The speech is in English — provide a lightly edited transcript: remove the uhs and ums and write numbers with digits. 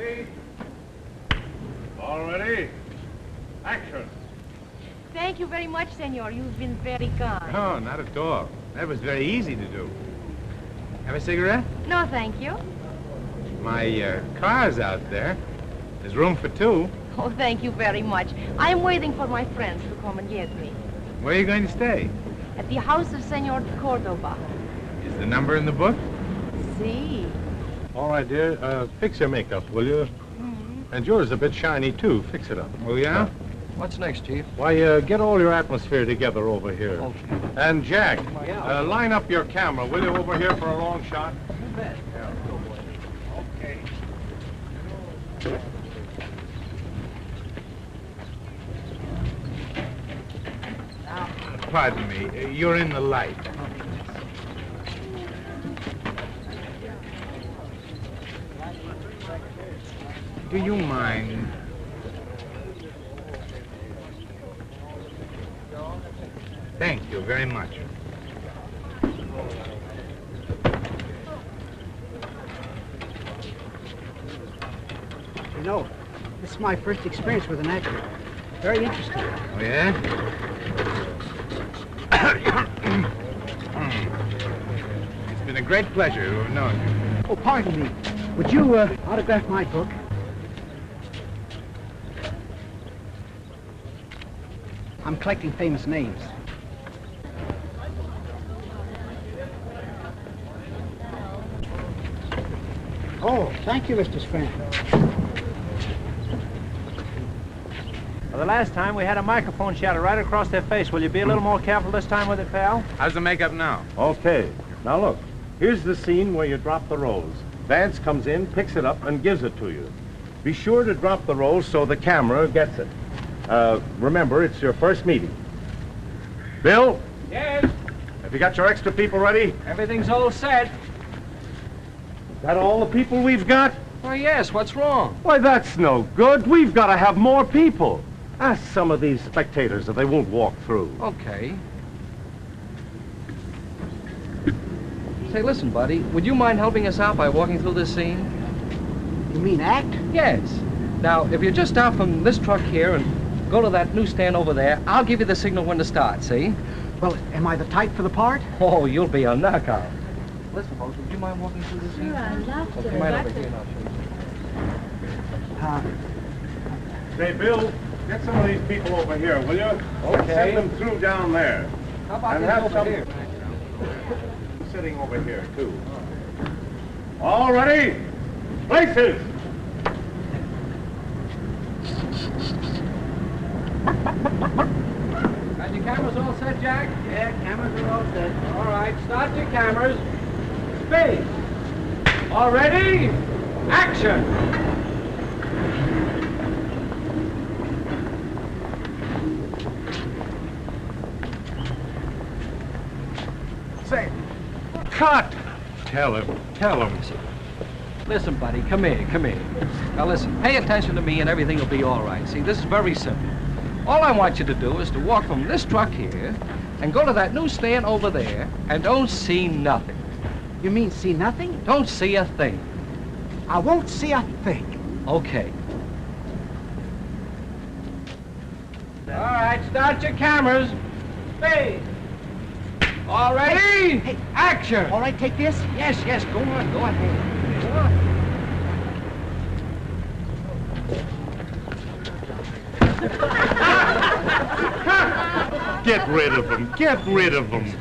Speed. All ready? Action. Thank you very much, senor. You've been very kind. No, not at all. That was very easy to do. Have a cigarette? No, thank you. My car's out there. There's room for two. Oh, thank you very much. I'm waiting for my friends to come and get me. Where are you going to stay? At the house of Senor Cordoba. Is the number in the book? See. All right, dear. Fix your makeup, will you? Mm-hmm. And yours a bit shiny, too. Fix it up. Oh, yeah? What's next, Chief? Why, get all your atmosphere together over here. Okay. And Jack, Yeah. line up your camera, will you, over here for a long shot? You bet. Okay. Pardon me. You're in the light. Do you mind? Thank you very much. You know, this is my first experience with an actor. Very interesting. Oh, yeah? It's been a great pleasure to have known you. Oh, pardon me. Would you autograph my book? I'm collecting famous names. Oh, thank you, Mr. Strand. Well, the last time we had a microphone shot right across their face. Will you be a little more careful this time with it, pal? How's the makeup now? Okay. Now look, here's the scene where you drop the rose. Vance comes in, picks it up, and gives it to you. Be sure to drop the rose so the camera gets it. Remember, it's your first meeting. Bill, Yes. have you got your extra people ready? Everything's all set. Is that all the people we've got? Well, yes, what's wrong? Why, that's no good. We've got to have more people. Ask some of these spectators if they won't walk through. Okay. Say, listen, buddy, would you mind helping us out by walking through this scene? You mean act? Yes. Now, if you just start from this truck here and go to that newsstand over there, I'll give you the signal when to start, see? Well, am I the type for the part? Oh, you'll be a knockout. Listen, folks, would you mind walking through this scene? Sure, I'd love to. Okay, come on over here now, Say, Bill, get some of these people over here, will you? Okay. Send them through down there. How about And this have over some here? sitting over here, too. All ready? Places! Got your cameras all set, Jack? Yeah, cameras are all set. All right, start your cameras. Space. All ready? Action! Say, cut! Tell him. Listen, buddy, come here. Now listen, pay attention to me and everything will be all right. See, this is very simple. All I want you to do is to walk from this truck here and go to that newsstand over there and don't see nothing. You mean see nothing? Don't see a thing. I won't see a thing. Okay. All right, start your cameras. Speed. All ready? Hey. Action! All right, take this. Yes, go on, go ahead. Go on. Get rid of them.